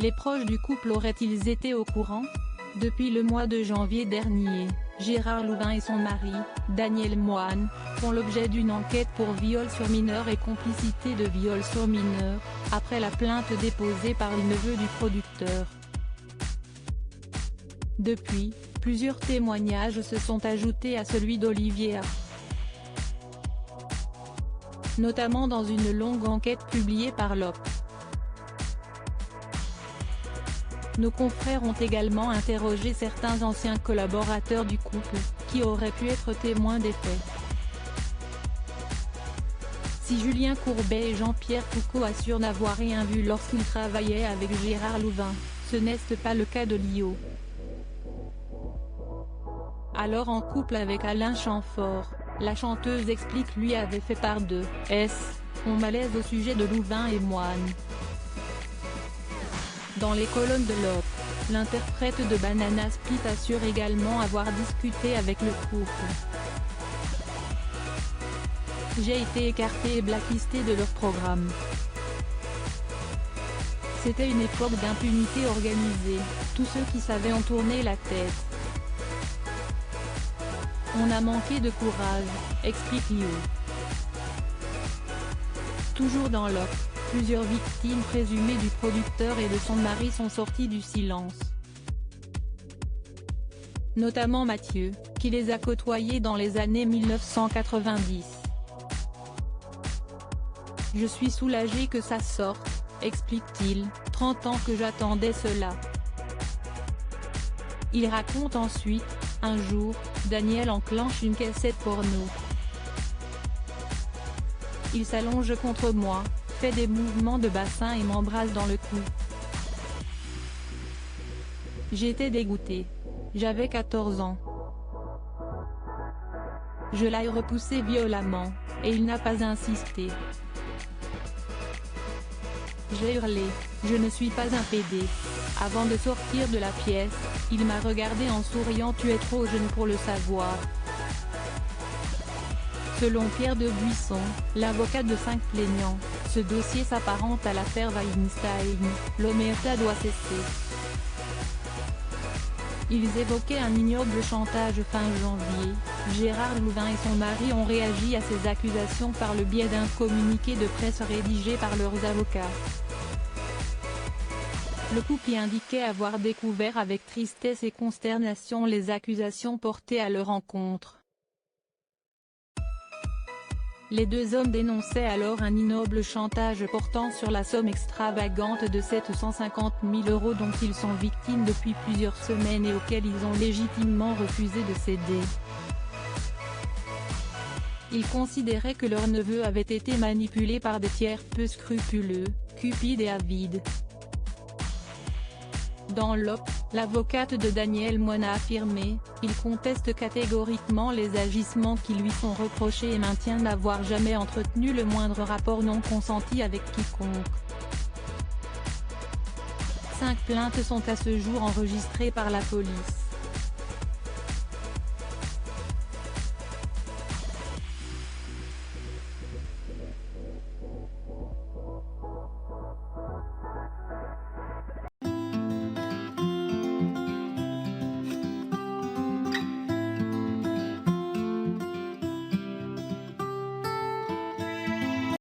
Les proches du couple auraient-ils été au courant? Depuis le mois de janvier dernier, Gérard Louvain et son mari, Daniel Moine, font l'objet d'une enquête pour viol sur mineur et complicité de viol sur mineur, après la plainte déposée par le neveu du producteur. Depuis, plusieurs témoignages se sont ajoutés à celui d'Olivier A. Notamment dans une longue enquête publiée par l'OP. Nos confrères ont également interrogé certains anciens collaborateurs du couple, qui auraient pu être témoins des faits. Si Julien Courbet et Jean-Pierre Foucault assurent n'avoir rien vu lorsqu'ils travaillaient avec Gérard Louvain, ce n'est pas le cas de Lio. Alors en couple avec Alain Chamfort, la chanteuse explique lui avait fait part de son malaise au sujet de Louvain et Moine. Dans les colonnes de l'OP, l'interprète de Banana Split assure également avoir discuté avec le couple. J'ai été écarté et blacklisté de leur programme. C'était une époque d'impunité organisée, tous ceux qui savaient en tourner la tête. On a manqué de courage, explique Lio. Toujours dans l'OP, plusieurs victimes présumées du producteur et de son mari sont sorties du silence. Notamment Mathieu, qui les a côtoyés dans les années 1990. Je suis soulagé que ça sorte, explique-t-il, 30 ans que j'attendais cela. Il raconte ensuite, un jour, Daniel enclenche une cassette porno. Il s'allonge contre moi, fait des mouvements de bassin et m'embrasse dans le cou. J'étais dégoûté. J'avais 14 ans. Je l'ai repoussé violemment, et il n'a pas insisté. J'ai hurlé, je ne suis pas un PD. Avant de sortir de la pièce, il m'a regardé en souriant. Tu es trop jeune pour le savoir. Selon Pierre de Buisson, l'avocat de 5 plaignants, ce dossier s'apparente à l'affaire Weinstein, l'omerta doit cesser. Ils évoquaient un ignoble chantage fin janvier. Gérard Louvain et son mari ont réagi à ces accusations par le biais d'un communiqué de presse rédigé par leurs avocats. Le couple y indiquait avoir découvert avec tristesse et consternation les accusations portées à leur encontre. Les deux hommes dénonçaient alors un ignoble chantage portant sur la somme extravagante de 750 000 € dont ils sont victimes depuis plusieurs semaines et auxquels ils ont légitimement refusé de céder. Ils considéraient que leur neveu avait été manipulé par des tiers peu scrupuleux, cupides et avides. Dans l'OP, l'avocate de Daniel Moine a affirmé, il conteste catégoriquement les agissements qui lui sont reprochés et maintient n'avoir jamais entretenu le moindre rapport non consenti avec quiconque. 5 plaintes sont à ce jour enregistrées par la police.